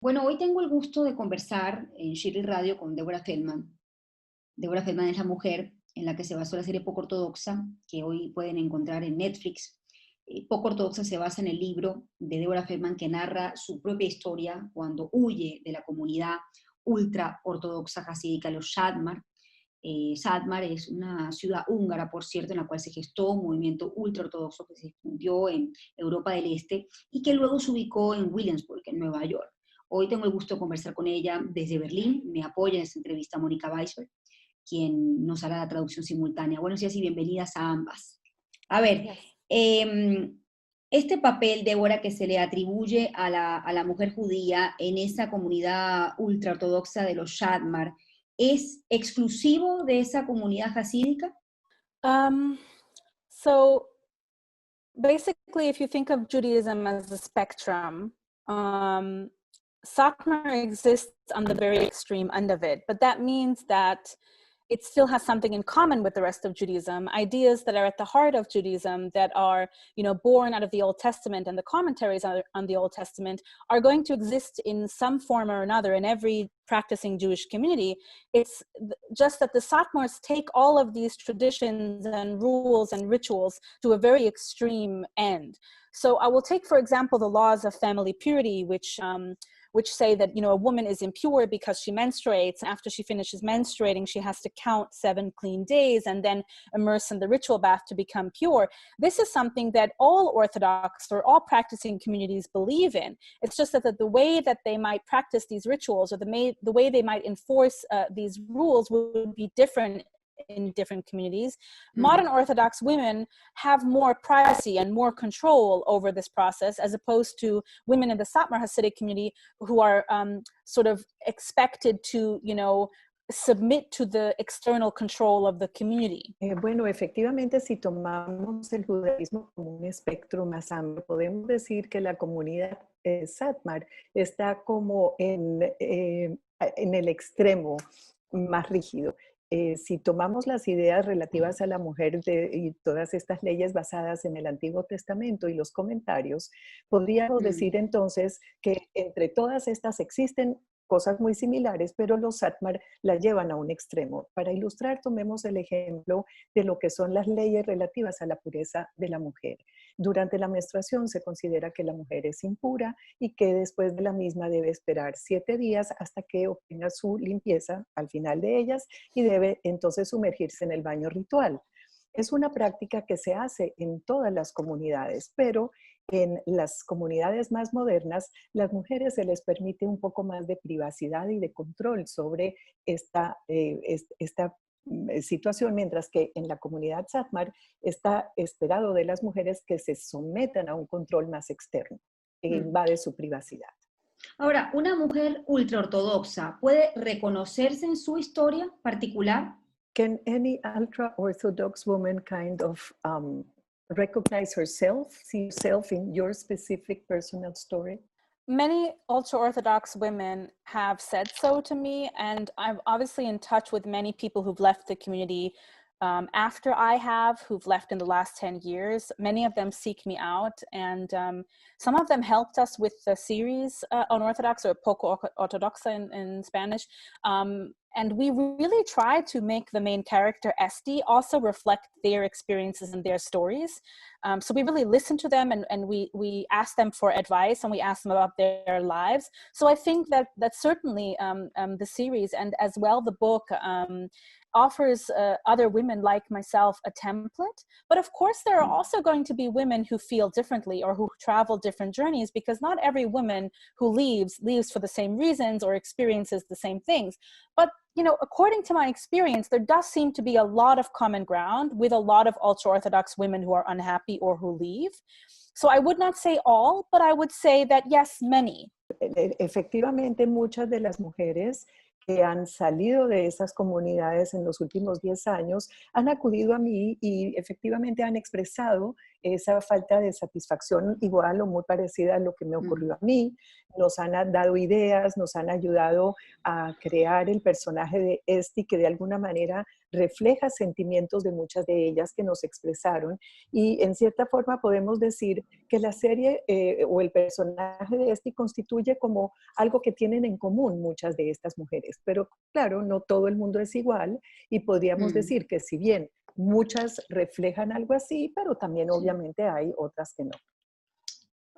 Bueno, hoy tengo el gusto de conversar en Shirley Radio con Deborah Feldman. Deborah Feldman es la mujer en la que se basó la serie Poco Ortodoxa, que hoy pueden encontrar en Netflix. Poco Ortodoxa se basa en el libro de Deborah Feldman que narra su propia historia cuando huye de la comunidad ultra ortodoxa jasídica, los Shadmar. Sadmar es una ciudad húngara, por cierto, en la cual se gestó un movimiento ultraortodoxo que se extendió en Europa del Este y que luego se ubicó en Williamsburg, en Nueva York. Hoy tengo el gusto de conversar con ella desde Berlín. Me apoya en esta entrevista Mónica Weisberg, quien nos hará la traducción simultánea. Buenos días y bienvenidas a ambas. A ver, Yes. este papel, Débora, que se le atribuye a la mujer judía en esa comunidad ultraortodoxa de los Shadmar, ¿es exclusivo de esa comunidad hasídica? Um, so basically, if you think of Judaism as a spectrum, Satmar exists on the very extreme end of it, but that means that it still has something in common with the rest of Judaism, ideas that are at the heart of Judaism that are, born out of the Old Testament, and the commentaries on the Old Testament are going to exist in some form or another in every practicing Jewish community. It's just that the Satmars take all of these traditions and rules and rituals to a very extreme end. So I will take, for example, the laws of family purity, which say that a woman is impure because she menstruates. After she finishes menstruating, she has to count 7 clean days and then immerse in the ritual bath to become pure. This is something that all Orthodox or all practicing communities believe in. It's just that the way that they might practice these rituals, or the way they might enforce these rules, would be different in different communities. Modern Orthodox women have more privacy and more control over this process, as opposed to women in the Satmar Hasidic community who are sort of expected to, submit to the external control of the community. Bueno, efectivamente, si tomamos el judaísmo como un espectro más amplio, podemos decir que la comunidad Satmar está como en el extremo más rígido. Si tomamos las ideas relativas a la mujer y todas estas leyes basadas en el Antiguo Testamento y los comentarios, podríamos decir entonces que entre todas estas existen cosas muy similares, pero los Satmar la llevan a un extremo. Para ilustrar, tomemos el ejemplo de lo que son las leyes relativas a la pureza de la mujer. Durante la menstruación se considera que la mujer es impura y que después de la misma debe esperar 7 días hasta que obtenga su limpieza al final de ellas y debe entonces sumergirse en el baño ritual. Es una práctica que se hace en todas las comunidades, pero en las comunidades más modernas, las mujeres se les permite un poco más de privacidad y de control sobre esta situación, mientras que en la comunidad Satmar está esperado de las mujeres que se sometan a un control más externo, que invade su privacidad. Ahora, ¿una mujer ultraortodoxa puede reconocerse en su historia particular? Can any ultra-Orthodox woman kind of recognize herself, see herself in your specific personal story? Many ultra-Orthodox women have said so to me, and I'm obviously in touch with many people who've left the community after I have, who've left in the last 10 years. Many of them seek me out, and some of them helped us with the series on Orthodox, or Poco Ortodoxa in Spanish. And we really try to make the main character, Esti, also reflect their experiences and their stories. So we really listen to them, and we ask them for advice, and we ask them about their lives. So I think that certainly the series, and as well the book, offers other women like myself a template. But of course, there are also going to be women who feel differently or who travel different journeys, because not every woman who leaves for the same reasons or experiences the same things. But according to my experience, there does seem to be a lot of common ground with a lot of ultra-Orthodox women who are unhappy or who leave. So I would not say all, but I would say that yes, many. Efectivamente, muchas de las mujeres que han salido de esas comunidades en los últimos 10 años han acudido a mí y efectivamente han expresado esa falta de satisfacción igual o muy parecida a lo que me ocurrió a mí. Nos han dado ideas, nos han ayudado a crear el personaje de Esti, que de alguna manera refleja sentimientos de muchas de ellas que nos expresaron. Y en cierta forma podemos decir que la serie o el personaje de Esti constituye como algo que tienen en común muchas de estas mujeres. Pero claro, no todo el mundo es igual y podríamos decir que si bien muchas reflejan algo así, pero también obviamente hay otras que no.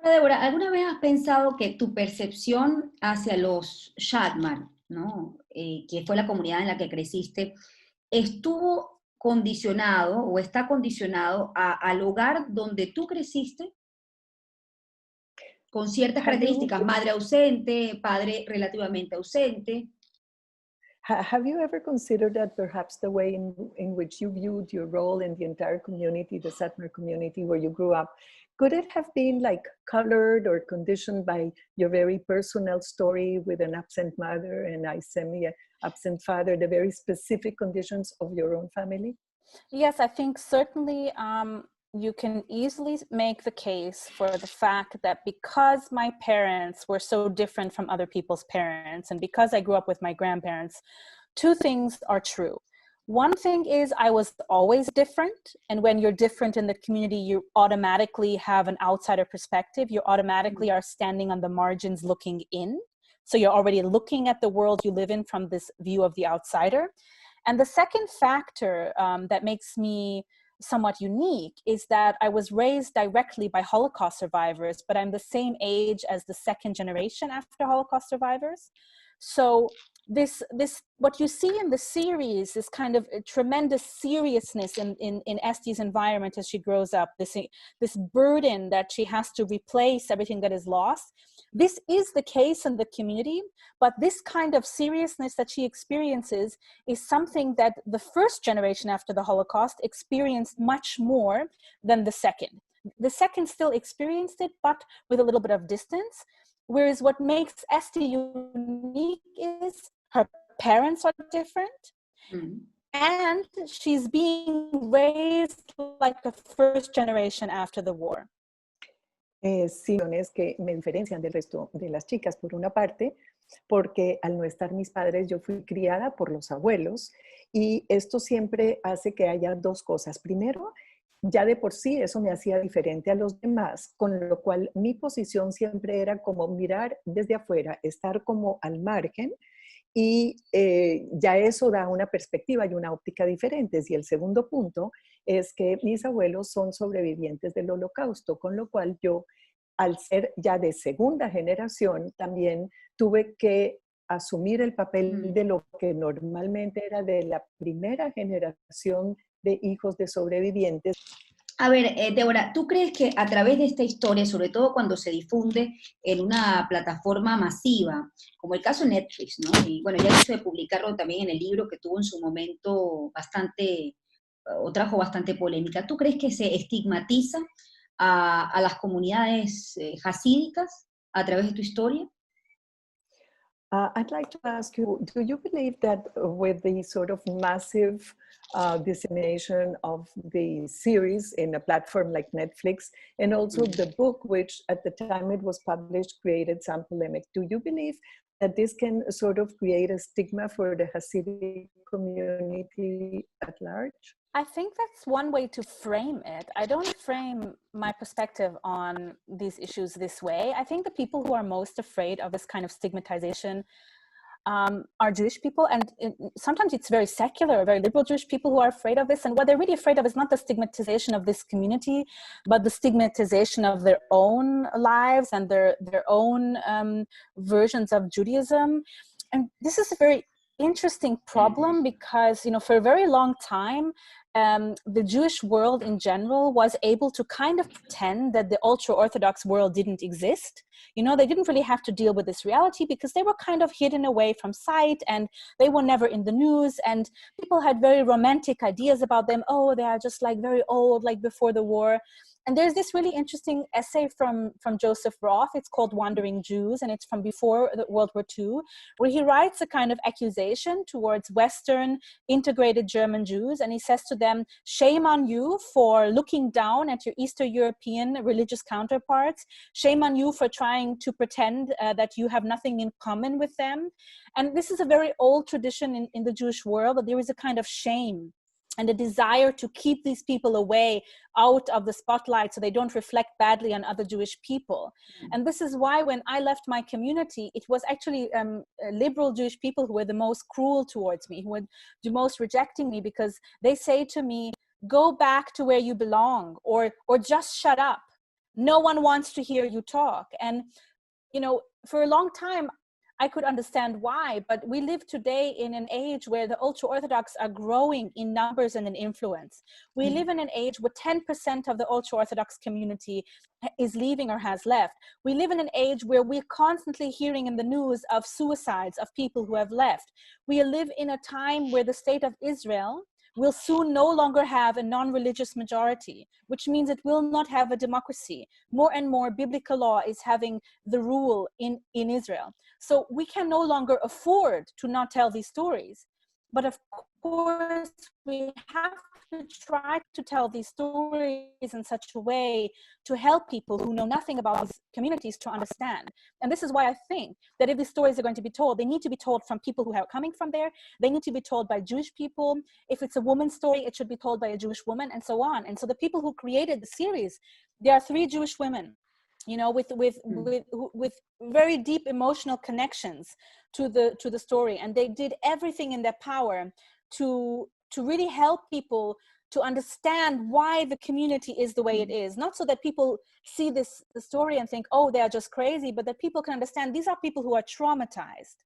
Ahora, Débora, ¿alguna vez has pensado que tu percepción hacia los Shatmar, ¿no? Que fue la comunidad en la que creciste, estuvo condicionado o está condicionado al hogar donde tú creciste con ciertas características, madre ausente, padre relativamente ausente? Have you ever considered that perhaps the way in which you viewed your role in the entire community, the Satmar community where you grew up, could it have been like colored or conditioned by your very personal story with an absent mother and a semi-absent father, the very specific conditions of your own family? Yes, I think certainly you can easily make the case for the fact that because my parents were so different from other people's parents, and because I grew up with my grandparents, two things are true. One thing is I was always different. And when you're different in the community, you automatically have an outsider perspective. You automatically are standing on the margins looking in. So you're already looking at the world you live in from this view of the outsider. And the second factor that makes me somewhat unique is that I was raised directly by Holocaust survivors, but I'm the same age as the second generation after Holocaust survivors. So this what you see in the series is kind of a tremendous seriousness in Esti's environment as she grows up, this burden that she has to replace everything that is lost. This is the case in the community, but this kind of seriousness that she experiences is something that the first generation after the Holocaust experienced much more than the second. The second still experienced it, but with a little bit of distance. Whereas what makes Esti unique is her parents are different, and she's being raised like a first generation after the war. Sí, es que me diferencian del resto de las chicas, por una parte, porque al no estar mis padres, yo fui criada por los abuelos, y esto siempre hace que haya dos cosas. Primero, ya de por sí eso me hacía diferente a los demás, con lo cual mi posición siempre era como mirar desde afuera, estar como al margen, y ya eso da una perspectiva y una óptica diferentes. Y el segundo punto es que mis abuelos son sobrevivientes del Holocausto, con lo cual yo, al ser ya de segunda generación, también tuve que asumir el papel de lo que normalmente era de la primera generación de hijos de sobrevivientes. A ver, Débora, ¿tú crees que a través de esta historia, sobre todo cuando se difunde en una plataforma masiva, como el caso de Netflix, ¿no? Y bueno, ya el hecho de publicarlo también en el libro que tuvo en su momento trajo bastante polémica, ¿tú crees que se estigmatiza a las comunidades hasídicas a través de tu historia? I'd like to ask you, do you believe that with the sort of massive dissemination of the series in a platform like Netflix, and also the book, which at the time it was published, created some polemic, do you believe that this can sort of create a stigma for the Hasidic community at large? I think that's one way to frame it. I don't frame my perspective on these issues this way. I think the people who are most afraid of this kind of stigmatization are Jewish people, and sometimes it's very secular, very liberal Jewish people who are afraid of this. And what they're really afraid of is not the stigmatization of this community, but the stigmatization of their own lives and their own versions of Judaism. And this is a very interesting problem because, you know, for a very long time, the Jewish world in general was able to kind of pretend that the ultra-Orthodox world didn't exist. You know, they didn't really have to deal with this reality because they were kind of hidden away from sight and they were never in the news, and people had very romantic ideas about them. Oh, they are just like very old, like before the war. And there's this really interesting essay from Joseph Roth. It's called Wandering Jews, and it's from before World War II, where he writes a kind of accusation towards Western integrated German Jews. And he says to them, shame on you for looking down at your Eastern European religious counterparts. Shame on you for trying to pretend that you have nothing in common with them. And this is a very old tradition in the Jewish world, that there is a kind of shame and a desire to keep these people away out of the spotlight so they don't reflect badly on other Jewish people. And this is why when I left my community, it was actually liberal Jewish people who were the most cruel towards me, who were the most rejecting me, because they say to me, go back to where you belong, or just shut up. No one wants to hear you talk. And, you know, for a long time, I could understand why, but we live today in an age where the ultra-Orthodox are growing in numbers and in influence. We live in an age where 10% of the ultra-Orthodox community is leaving or has left. We live in an age where we're constantly hearing in the news of suicides of people who have left. We live in a time where the state of Israel will soon no longer have a non-religious majority, which means it will not have a democracy. More and more biblical law is having the rule in Israel. So we can no longer afford to not tell these stories. But of course, we have to try to tell these stories in such a way to help people who know nothing about these communities to understand. And this is why I think that if these stories are going to be told, they need to be told from people who are coming from there. They need to be told by Jewish people. If it's a woman's story, it should be told by a Jewish woman, and so on. And so the people who created the series, there are 3 Jewish women, you know, with very deep emotional connections to the story, and they did everything in their power to really help people to understand why the community is the way it is. Not so that people see the story and think, oh, they are just crazy, but that people can understand these are people who are traumatized.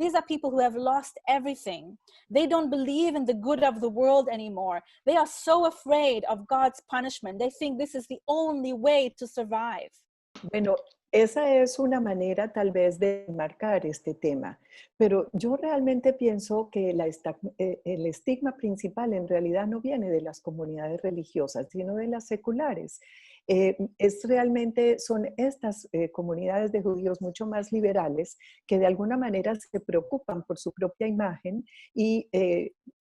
These are people who have lost everything. They don't believe in the good of the world anymore. They are so afraid of God's punishment. They think this is the only way to survive. Bueno, esa es una manera tal vez de marcar este tema, pero yo realmente pienso que el estigma principal en realidad no viene de las comunidades religiosas, sino de las seculares. Son estas comunidades de judíos mucho más liberales que de alguna manera se preocupan por su propia imagen y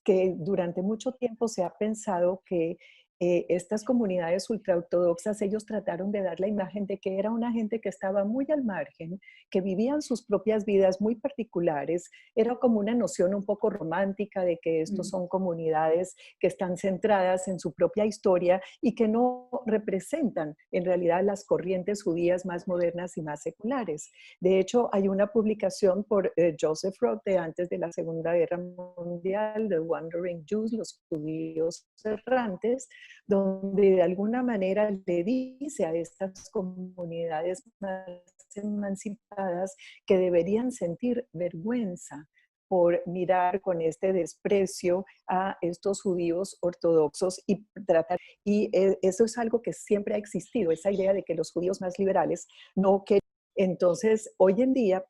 que durante mucho tiempo se ha pensado que estas comunidades ultraortodoxas, ellos trataron de dar la imagen de que era una gente que estaba muy al margen, que vivían sus propias vidas muy particulares. Era como una noción un poco romántica de que estos son comunidades que están centradas en su propia historia y que no representan en realidad las corrientes judías más modernas y más seculares. De hecho, hay una publicación por Joseph Roth de antes de la Segunda Guerra Mundial, The Wandering Jews, los judíos errantes, donde de alguna manera le dice a estas comunidades más emancipadas que deberían sentir vergüenza por mirar con este desprecio a estos judíos ortodoxos y tratar. Y eso es algo que siempre ha existido, esa idea de que los judíos más liberales no quieren. Entonces, hoy en día,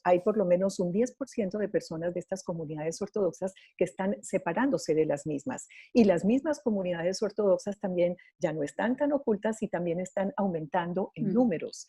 hay por lo menos un 10% de personas de estas comunidades ortodoxas que están separándose de las mismas. Y las mismas comunidades ortodoxas también ya no están tan ocultas y también están aumentando en números.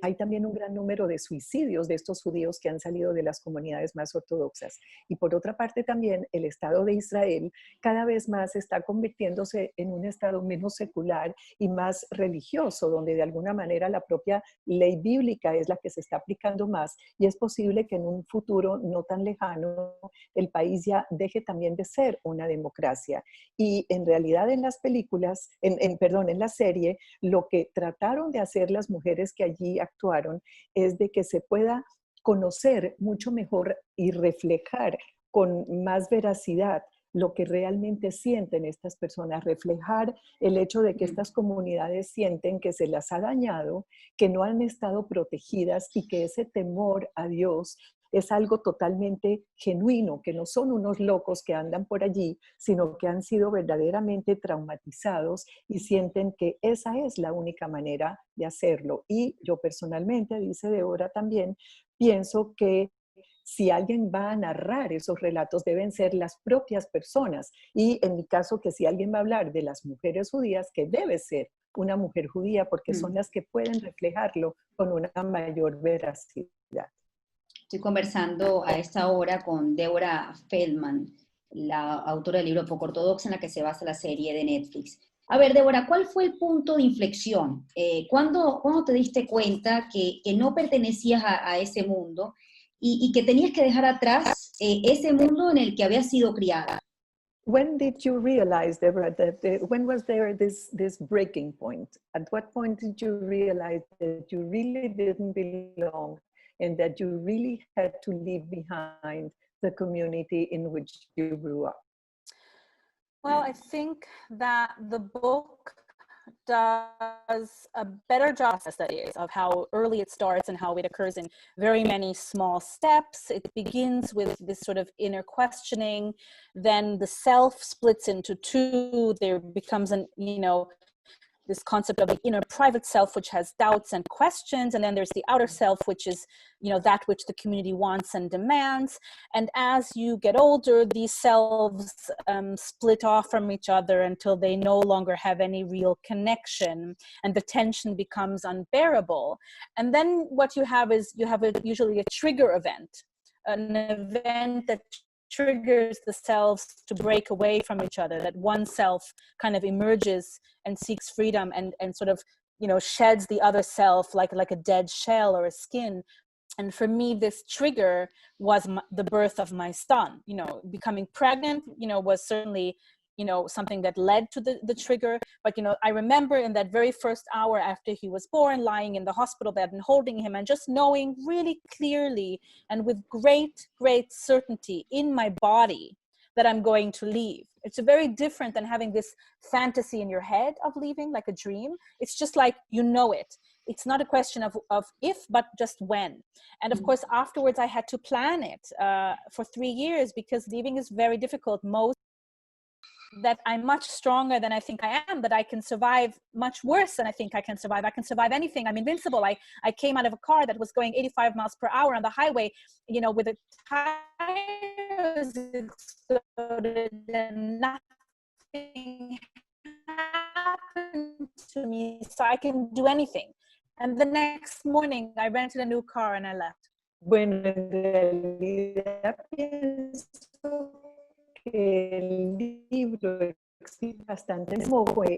Hay también un gran número de suicidios de estos judíos que han salido de las comunidades más ortodoxas. Y por otra parte también el Estado de Israel cada vez más está convirtiéndose en un Estado menos secular y más religioso, donde de alguna manera la propia ley bíblica es la que se está aplicando más, y es posible que en un futuro no tan lejano el país ya deje también de ser una democracia. Y en realidad en las películas, en la serie, lo que trataron de hacer las mujeres que allí actuaron es de que se pueda conocer mucho mejor y reflejar con más veracidad lo que realmente sienten estas personas, reflejar el hecho de que estas comunidades sienten que se las ha dañado, que no han estado protegidas y que ese temor a Dios es algo totalmente genuino, que no son unos locos que andan por allí, sino que han sido verdaderamente traumatizados y sienten que esa es la única manera de hacerlo. Y yo personalmente, dice Deborah también, pienso que si alguien va a narrar esos relatos, deben ser las propias personas. Y en mi caso, que si alguien va a hablar de las mujeres judías, que debe ser una mujer judía, porque son las que pueden reflejarlo con una mayor veracidad. Estoy conversando a esta hora con Deborah Feldman, la autora del libro Poco Ortodoxa, en la que se basa la serie de Netflix. A ver, Deborah, ¿cuál fue el punto de inflexión? ¿Cuándo te diste cuenta que no pertenecías a ese mundo y que tenías que dejar atrás ese mundo en el que habías sido criada? When did you realize, Deborah, that when was there this breaking point? At what point did you realize that you really didn't belong and that you really had to leave behind the community in which you grew up? Well, I think that the book does a better job as that is of how early it starts and how it occurs in very many small steps. It begins with this sort of inner questioning, then the self splits into two. There becomes an, this concept of the inner private self, which has doubts and questions, and then there's the outer self, which is that which the community wants and demands. And as you get older, these selves split off from each other until they no longer have any real connection, and the tension becomes unbearable. And then what you have is usually a trigger event, an event that triggers the selves to break away from each other, that one self kind of emerges and seeks freedom and sort of, sheds the other self like a dead shell or a skin. And for me, this trigger was the birth of my son. Becoming pregnant, was certainly, something that led to the trigger. But, I remember in that very first hour after he was born, lying in the hospital bed and holding him and just knowing really clearly and with great, great certainty in my body that I'm going to leave. It's very different than having this fantasy in your head of leaving, like a dream. It's just like, it. It's not a question of if, but just when. And of course, afterwards, I had to plan it for 3 years because leaving is very difficult. That I'm much stronger than I think I am, that I can survive much worse than I think I can survive. I can survive anything. I'm invincible. I came out of a car that was going 85 miles per hour on the highway, with the tires exploded and nothing happened to me. So I can do anything. And the next morning I rented a new car and I left. Bueno, en realidad pienso que el libro existe bastante,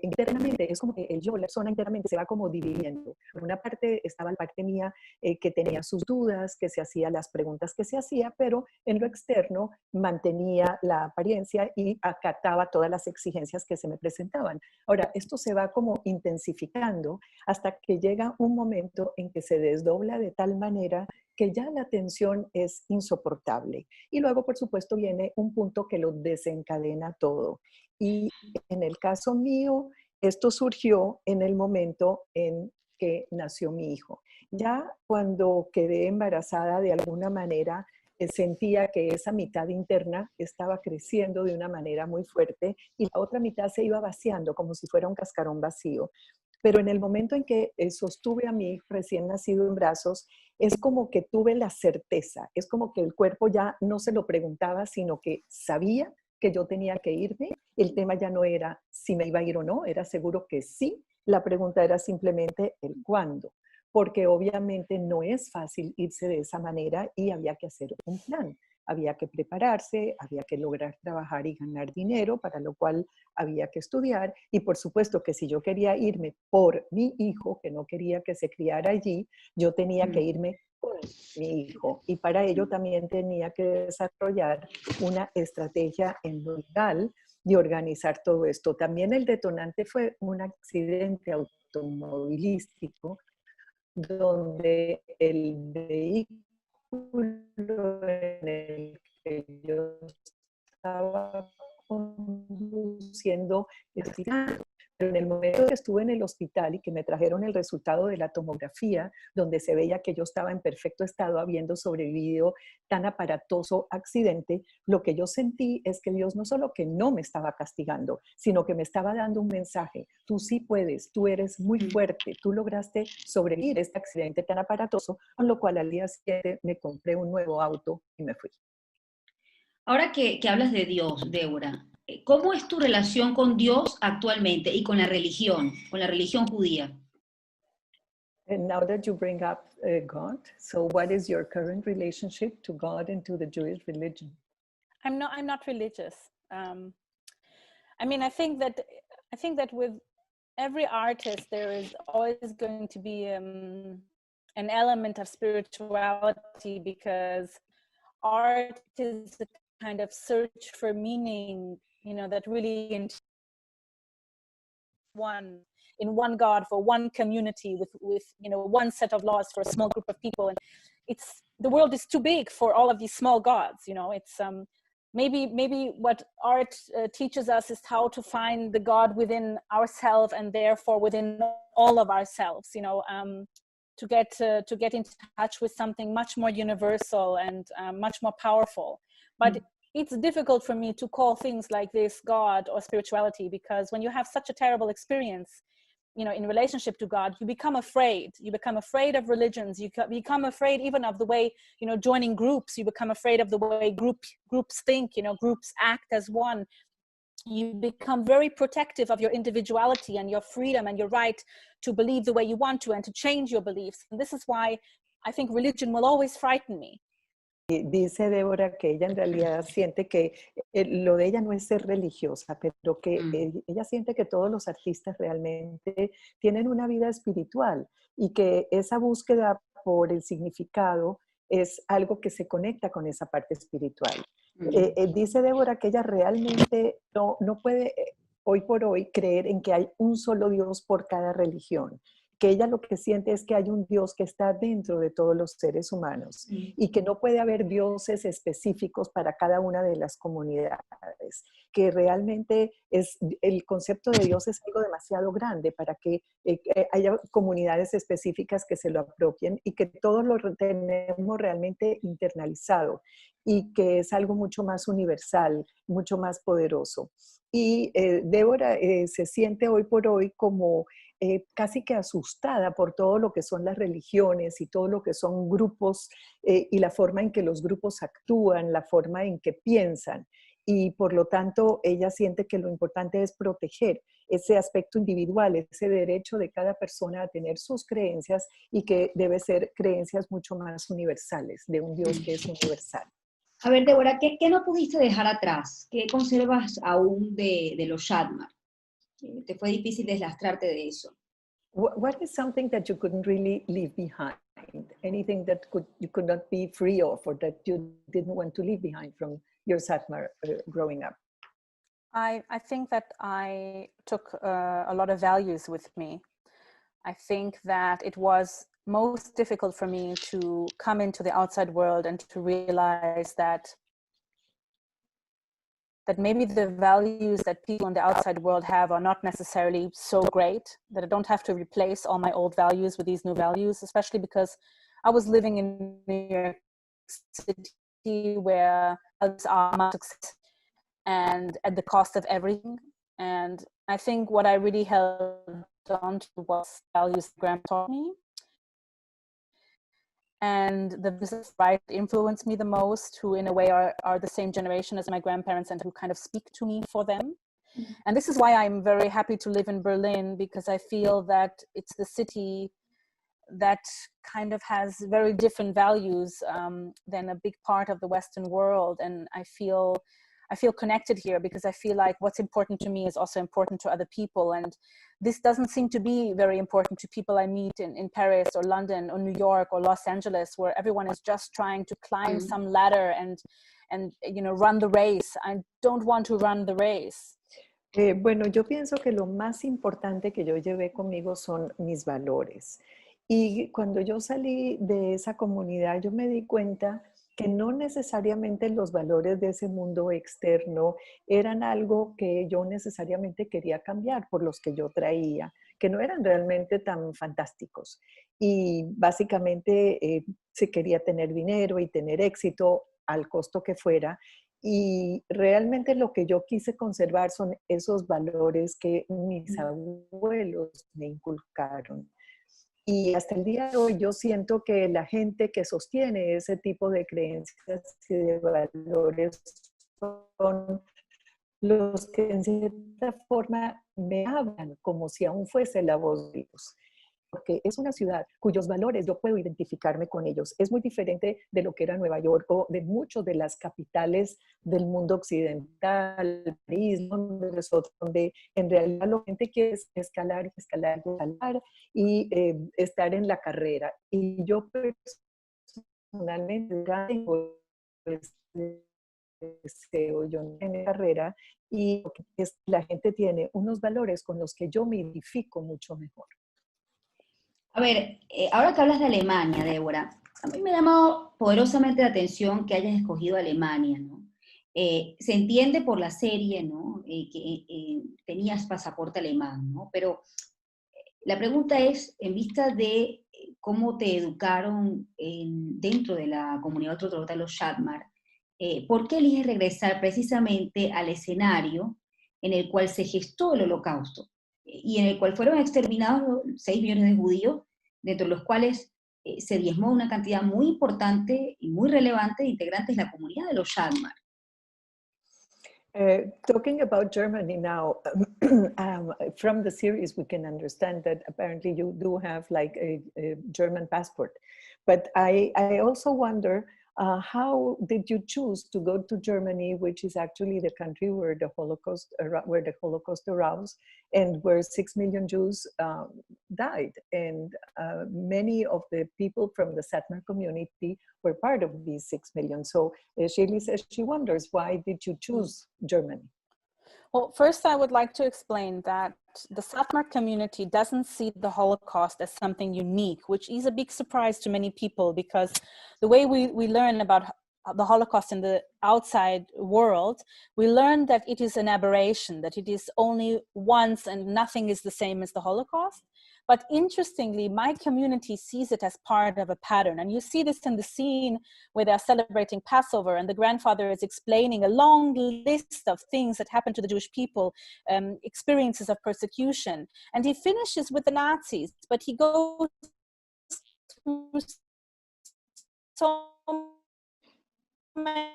internamente, es como que el yo, la persona internamente se va como dividiendo. Por una parte estaba la parte mía que tenía sus dudas, que se hacía las preguntas que se hacía, pero en lo externo mantenía la apariencia y acataba todas las exigencias que se me presentaban. Ahora, esto se va como intensificando hasta que llega un momento en que se desdobla de tal manera que ya la tensión es insoportable. Y luego, por supuesto, viene un punto que lo desencadena todo. Y en el caso mío, esto surgió en el momento en que nació mi hijo. Ya cuando quedé embarazada, de alguna manera, sentía que esa mitad interna estaba creciendo de una manera muy fuerte y la otra mitad se iba vaciando como si fuera un cascarón vacío. Pero en el momento en que sostuve a mi hijo recién nacido en brazos, es como que tuve la certeza, es como que el cuerpo ya no se lo preguntaba, sino que sabía que yo tenía que irme. El tema ya no era si me iba a ir o no, era seguro que sí. La pregunta era simplemente el cuándo, porque obviamente no es fácil irse de esa manera y había que hacer un plan. Había que prepararse, había que lograr trabajar y ganar dinero, para lo cual había que estudiar. Y por supuesto que si yo quería irme por mi hijo, que no quería que se criara allí, yo tenía que irme con mi hijo. Y para ello también tenía que desarrollar una estrategia en lo legal de organizar todo esto. También el detonante fue un accidente automovilístico donde el vehículo en el que yo estaba conduciendo, pero en el momento que estuve en el hospital y que me trajeron el resultado de la tomografía, donde se veía que yo estaba en perfecto estado habiendo sobrevivido tan aparatoso accidente, lo que yo sentí es que Dios no solo que no me estaba castigando, sino que me estaba dando un mensaje. Tú sí puedes, tú eres muy fuerte, tú lograste sobrevivir a este accidente tan aparatoso, con lo cual al día siguiente me compré un nuevo auto y me fui. Ahora que hablas de Dios, Débora, ¿cómo es tu relación con Dios actualmente y con la religión judía? And now that you bring up God, so what is your current relationship to God and to the Jewish religion? I'm not religious. I mean, I think that with every artist, there is always going to be an element of spirituality, because art is a kind of search for meaning, you know, that really in one God for one community with you know one set of laws for a small group of people. And it's the world is too big for all of these small gods, you know. It's maybe what art teaches us is how to find the God within ourselves, and therefore within all of ourselves, you know, to get in touch with something much more universal and much more powerful. But it's difficult for me to call things like this God or spirituality, because when you have such a terrible experience, you know, in relationship to God, you become afraid. You become afraid of religions. You become afraid even of the way, you know, joining groups. You become afraid of the way groups think, you know, groups act as one. You become very protective of your individuality and your freedom and your right to believe the way you want to and to change your beliefs. And this is why I think religion will always frighten me. Dice Débora que ella en realidad siente que lo de ella no es ser religiosa, pero que ella siente que todos los artistas realmente tienen una vida espiritual y que esa búsqueda por el significado es algo que se conecta con esa parte espiritual. Dice Débora que ella realmente no puede hoy por hoy creer en que hay un solo Dios por cada religión, que ella lo que siente es que hay un Dios que está dentro de todos los seres humanos y que no puede haber dioses específicos para cada una de las comunidades, que realmente el concepto de Dios es algo demasiado grande para que haya comunidades específicas que se lo apropien, y que todos lo tenemos realmente internalizado y que es algo mucho más universal, mucho más poderoso. Y Débora se siente hoy por hoy como casi que asustada por todo lo que son las religiones y todo lo que son grupos y la forma en que los grupos actúan, la forma en que piensan. Y por lo tanto, ella siente que lo importante es proteger ese aspecto individual, ese derecho de cada persona a tener sus creencias, y que debe ser creencias mucho más universales, de un Dios que es universal. A ver, Débora, ¿qué no pudiste dejar atrás? ¿Qué conservas aún de los Shatmar? ¿Te fue difícil deslastrarte de eso? What is something that you couldn't really leave behind? Anything that you could not be free of, or that you didn't want to leave behind from your Satmar growing up? I think that I took a lot of values with me. I think that it was most difficult for me to come into the outside world and to realize that maybe the values that people in the outside world have are not necessarily so great, that I don't have to replace all my old values with these new values, especially because I was living in New York City, where others are much success and at the cost of everything. And I think what I really held on to was values Graham taught me. And the business right influenced me the most, who in a way are the same generation as my grandparents and who kind of speak to me for them. Mm-hmm. And this is why I'm very happy to live in Berlin, because I feel that it's the city that kind of has very different values than a big part of the Western world. And I feel connected here because I feel like what's important to me is also important to other people. And this doesn't seem to be very important to people I meet in Paris or London or New York or Los Angeles, where everyone is just trying to climb some ladder and you know, run the race. I don't want to run the race. Bueno, yo pienso que lo más importante que yo llevé conmigo son mis valores. Y cuando yo salí de esa comunidad, yo me di cuenta que no necesariamente los valores de ese mundo externo eran algo que yo necesariamente quería cambiar por los que yo traía, que no eran realmente tan fantásticos. Y básicamente se quería tener dinero y tener éxito al costo que fuera. Y realmente lo que yo quise conservar son esos valores que mis abuelos me inculcaron. Y hasta el día de hoy yo siento que la gente que sostiene ese tipo de creencias y de valores son los que en cierta forma me hablan como si aún fuese la voz de Dios. Porque es una ciudad cuyos valores yo puedo identificarme con ellos. Es muy diferente de lo que era Nueva York o de muchas de las capitales del mundo occidental, París, Londres, donde en realidad la gente quiere escalar, escalar, escalar y estar en la carrera. Y yo personalmente tengo deseo, yo en la carrera, y la gente tiene unos valores con los que yo me identifico mucho mejor. A ver, ahora que hablas de Alemania, Débora, a mí me ha llamado poderosamente la atención que hayas escogido Alemania, ¿no? Se entiende por la serie, ¿no? Que tenías pasaporte alemán, ¿no? Pero la pregunta es, en vista de cómo te educaron dentro de la comunidad ortodoxa, los Shatmar, ¿por qué eliges regresar precisamente al escenario en el cual se gestó el Holocausto y en el cual fueron exterminados 6 millones de judíos, dentro de los cuales se diezmó una cantidad muy importante y muy relevante de integrantes de la comunidad de los Shatmar? Talking about Germany now, from the series we can understand that apparently you do have like a German passport. But I also wonder, how did you choose to go to Germany, which is actually the country where the Holocaust arose, and where 6 million Jews died, and many of the people from the Satmar community were part of these 6 million. So Shirley says she wonders, why did you choose Germany? Well, first I would like to explain that the Satmar community doesn't see the Holocaust as something unique, which is a big surprise to many people, because the way we learn about the Holocaust in the outside world, we learn that it is an aberration, that it is only once and nothing is the same as the Holocaust. But interestingly, my community sees it as part of a pattern. And you see this in the scene where they're celebrating Passover and the grandfather is explaining a long list of things that happened to the Jewish people, experiences of persecution. And he finishes with the Nazis, but he goes through so many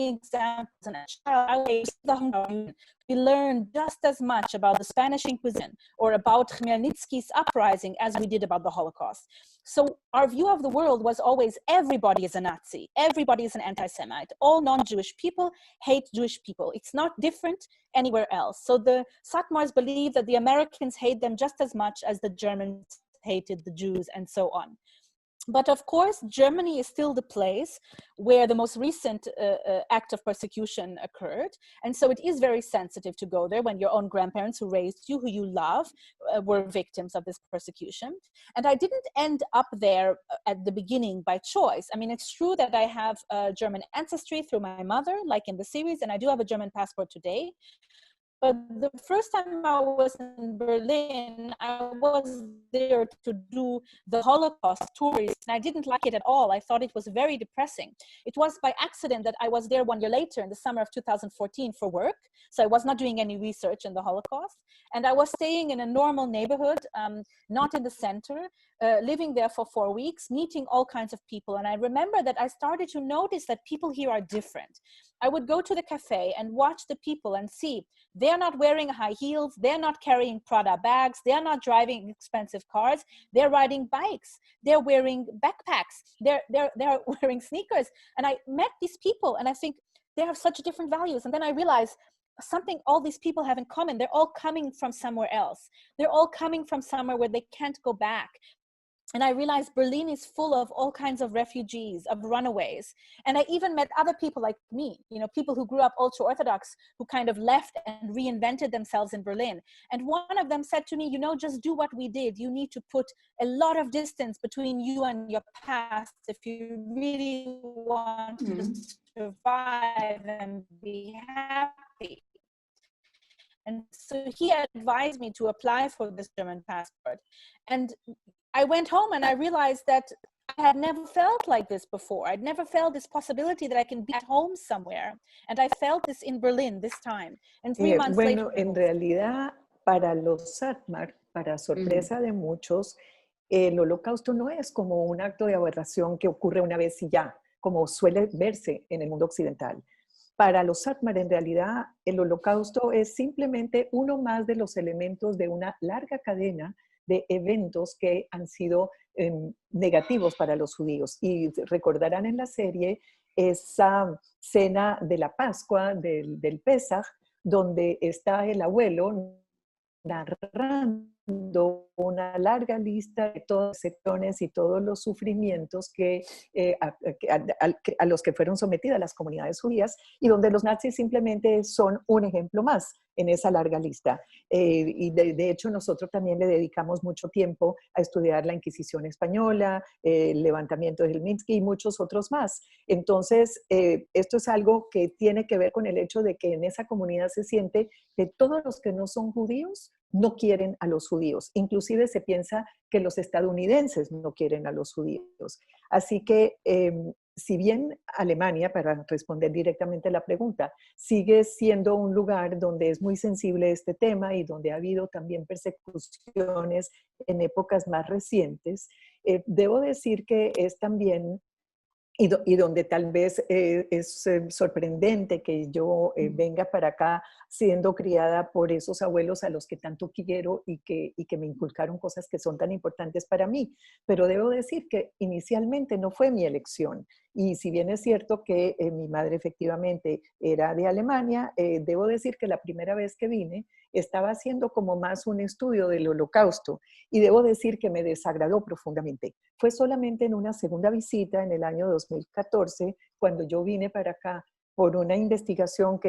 examples. And we learn just as much about the Spanish Inquisition or about Khmelnytsky's uprising as we did about the Holocaust. So our view of the world was always everybody is a Nazi, everybody is an anti-Semite, all non-Jewish people hate Jewish people. It's not different anywhere else. So the Satmars believe that the Americans hate them just as much as the Germans hated the Jews, and so on. But of course, Germany is still the place where the most recent act of persecution occurred. And so it is very sensitive to go there when your own grandparents who raised you, who you love, were victims of this persecution. And I didn't end up there at the beginning by choice. I mean, it's true that I have German ancestry through my mother, like in the series, and I do have a German passport today. But the first time I was in Berlin, I was there to do the Holocaust tours, and I didn't like it at all. I thought it was very depressing. It was by accident that I was there 1 year later in the summer of 2014 for work. So I was not doing any research in the Holocaust. And I was staying in a normal neighborhood, not in the center, living there for 4 weeks, meeting all kinds of people. And I remember that I started to notice that people here are different. I would go to the cafe and watch the people and see they're not wearing high heels, they're not carrying Prada bags, they're not driving expensive cars, they're riding bikes, they're wearing backpacks, they're wearing sneakers. And I met these people and I think they have such different values. And then I realized something all these people have in common. They're all coming from somewhere else. They're all coming from somewhere where they can't go back. And I realized Berlin is full of all kinds of refugees, of runaways. And I even met other people like me, you know, people who grew up ultra-Orthodox, who kind of left and reinvented themselves in Berlin. And one of them said to me, you know, just do what we did. You need to put a lot of distance between you and your past if you really want to survive and be happy. And so he advised me to apply for this German passport. And I went home and I realized that I had never felt like this before. I'd never felt this possibility that I can be at home somewhere. And I felt this in Berlin this time. And 3 months bueno, later... en realidad, para los Satmar, para sorpresa de muchos, el holocausto no es como un acto de aberración que ocurre una vez y ya, como suele verse en el mundo occidental. para los Satmar, en realidad, el holocausto es simplemente uno más de los elementos de una larga cadena de eventos que han sido negativos para los judíos. Y recordarán en la serie esa cena de la Pascua, del Pesaj, donde está el abuelo narrando una larga lista de todas las secciones y todos los sufrimientos a los que fueron sometidas las comunidades judías, y donde los nazis simplemente son un ejemplo más en esa larga lista. Y de hecho nosotros también le dedicamos mucho tiempo a estudiar la Inquisición española, el levantamiento de Helminsky y muchos otros más. Entonces, esto es algo que tiene que ver con el hecho de que en esa comunidad se siente que todos los que no son judíos no quieren a los judíos. Inclusive se piensa que los estadounidenses no quieren a los judíos. Así que, si bien Alemania, para responder directamente a la pregunta, sigue siendo un lugar donde es muy sensible este tema y donde ha habido también persecuciones en épocas más recientes, debo decir que es también y donde tal vez es sorprendente que yo venga para acá siendo criada por esos abuelos a los que tanto quiero y que me inculcaron cosas que son tan importantes para mí. Pero debo decir que inicialmente no fue mi elección. Y si bien es cierto que mi madre efectivamente era de Alemania, debo decir que la primera vez que vine estaba haciendo como más un estudio del Holocausto. Y debo decir que me desagradó profundamente. Fue solamente en una segunda visita en el año 2014, cuando yo vine para acá por una investigación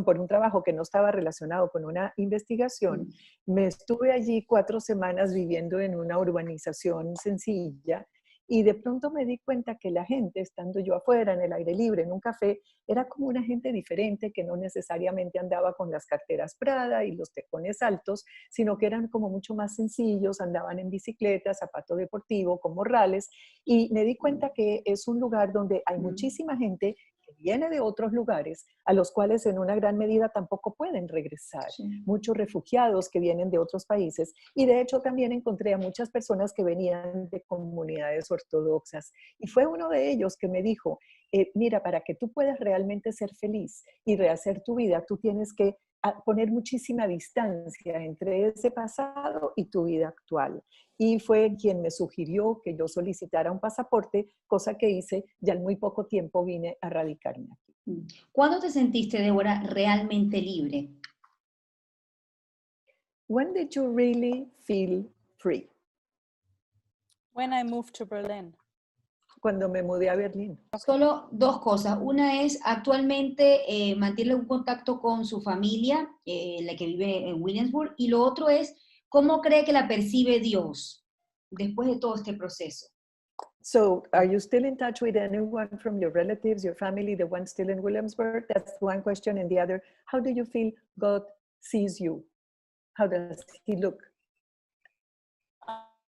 por un trabajo que no estaba relacionado con una investigación. Me estuve allí 4 semanas viviendo en una urbanización sencilla y de pronto me di cuenta que la gente, estando yo afuera en el aire libre, en un café, era como una gente diferente que no necesariamente andaba con las carteras Prada y los tacones altos, sino que eran como mucho más sencillos, andaban en bicicleta, zapato deportivo, con morrales, y me di cuenta que es un lugar donde hay muchísima gente que viene de otros lugares, a los cuales en una gran medida tampoco pueden regresar. Sí. Muchos refugiados que vienen de otros países, y de hecho también encontré a muchas personas que venían de comunidades ortodoxas. Y fue uno de ellos que me dijo, mira, para que tú puedas realmente ser feliz y rehacer tu vida, tú tienes que poner muchísima distancia entre ese pasado y tu vida actual. Y fue quien me sugirió que yo solicitara un pasaporte, cosa que hice, y al muy poco tiempo vine a radicarme aquí. ¿Cuándo te sentiste, Débora, realmente libre? When did you really feel free? When I moved to Berlin. Cuando me mudé a Berlín. Solo 2 cosas. Una es, actualmente mantiene un contacto con su familia, la que vive en Williamsburg, y lo otro es, ¿cómo cree que la percibe Dios después de todo este proceso? So, are you still in touch with anyone from your relatives, your family, the one still in Williamsburg? That's one question. And the other, how do you feel God sees you? How does he look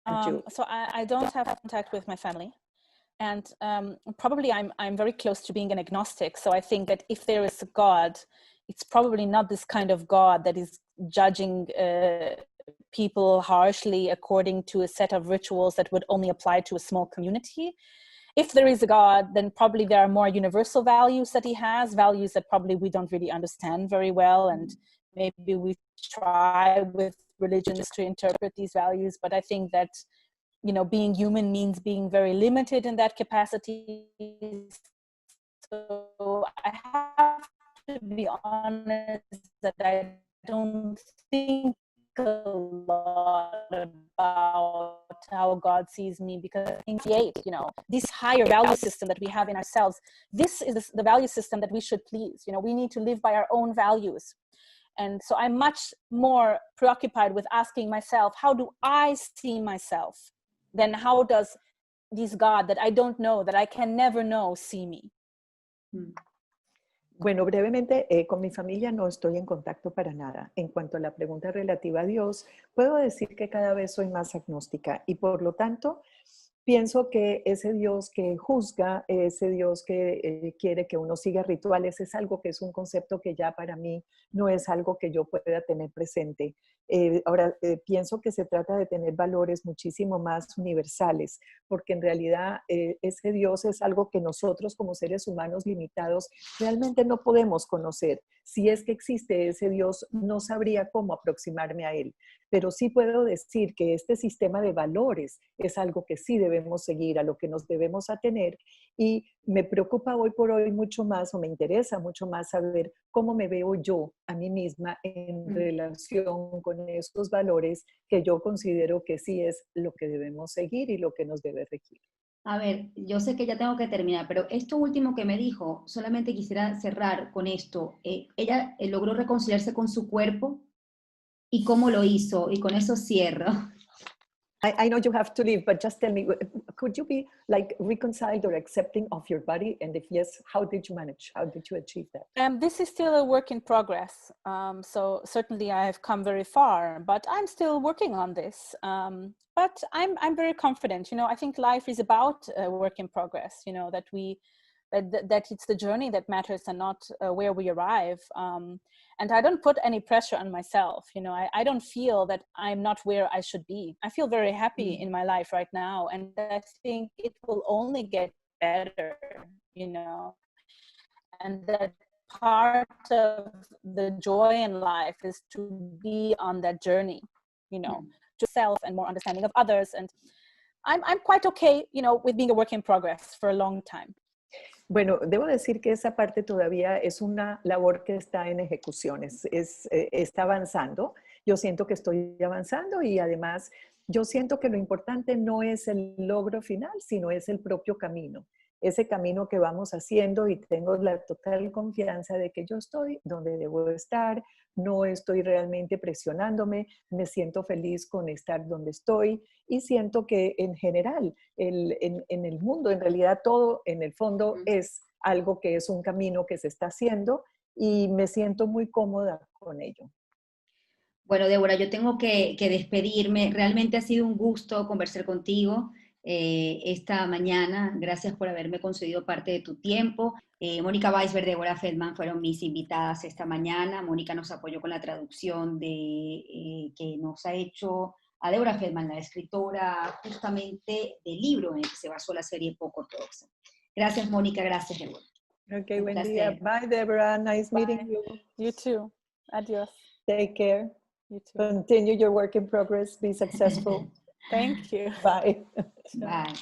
at you? So I don't have contact with my family. And probably I'm very close to being an agnostic. So I think that if there is a God, it's probably not this kind of God that is judging people harshly according to a set of rituals that would only apply to a small community. If there is a God, then probably there are more universal values that he has, values that probably we don't really understand very well. And maybe we try with religions to interpret these values. But I think that, you know, being human means being very limited in that capacity. So I have to be honest that I don't think a lot about how God sees me, because I create, you know, this higher value system that we have in ourselves. This is the value system that we should please. You know, we need to live by our own values. And so I'm much more preoccupied with asking myself, how do I see myself? Then how does this God that I don't know, that I can never know, see me? Bueno, brevemente, con mi familia no estoy en contacto para nada. En cuanto a la pregunta relativa a Dios, puedo decir que cada vez soy más agnóstica y por lo tanto pienso que ese Dios que juzga, ese Dios que quiere que uno siga rituales, es algo que es un concepto que ya para mí no es algo que yo pueda tener presente. Ahora, pienso que se trata de tener valores muchísimo más universales, porque en realidad ese Dios es algo que nosotros como seres humanos limitados realmente no podemos conocer. Si es que existe ese Dios, no sabría cómo aproximarme a él, pero sí puedo decir que este sistema de valores es algo que sí debemos seguir, a lo que nos debemos atener, y me preocupa hoy por hoy mucho más, o me interesa mucho más saber cómo me veo yo a mí misma en relación con esos valores que yo considero que sí es lo que debemos seguir y lo que nos debe regir. A ver, yo sé que ya tengo que terminar, pero esto último que me dijo, solamente quisiera cerrar con esto. Ella logró reconciliarse con su cuerpo y cómo lo hizo, y con eso cierro. I know you have to leave, but just tell me, could you be like reconciled or accepting of your body? And if yes, how did you manage? How did you achieve that? This is still a work in progress. So certainly I have come very far, but I'm still working on this. But I'm very confident. I think life is about a work in progress. That it's the journey that matters and not where we arrive. And I don't put any pressure on myself. I don't feel that I'm not where I should be. I feel very happy in my life right now, and I think it will only get better. And that part of the joy in life is to be on that journey, to self and more understanding of others. And I'm quite okay, with being a work in progress for a long time. Bueno, debo decir que esa parte todavía es una labor que está en ejecuciones, está avanzando. Yo siento que estoy avanzando y además yo siento que lo importante no es el logro final, sino es el propio camino. Ese camino que vamos haciendo, y tengo la total confianza de que yo estoy donde debo estar, no estoy realmente presionándome, me siento feliz con estar donde estoy y siento que en general, en el mundo, en realidad todo en el fondo es algo que es un camino que se está haciendo y me siento muy cómoda con ello. Bueno, Débora, yo tengo que despedirme. Realmente ha sido un gusto conversar contigo esta mañana. Gracias por haberme concedido parte de tu tiempo. Mónica Weisberg, Deborah Feldman fueron mis invitadas esta mañana. Mónica nos apoyó con la traducción que nos ha hecho a Deborah Feldman, la escritora justamente del libro en el que se basó la serie Poco Ortodoxa. Gracias, Mónica. Gracias, Deborah. Okay, buen día. Bye, Deborah. Nice meeting you. You too. Adios. Take care. You too. Continue your work in progress. Be successful. Thank you. Bye. Bye.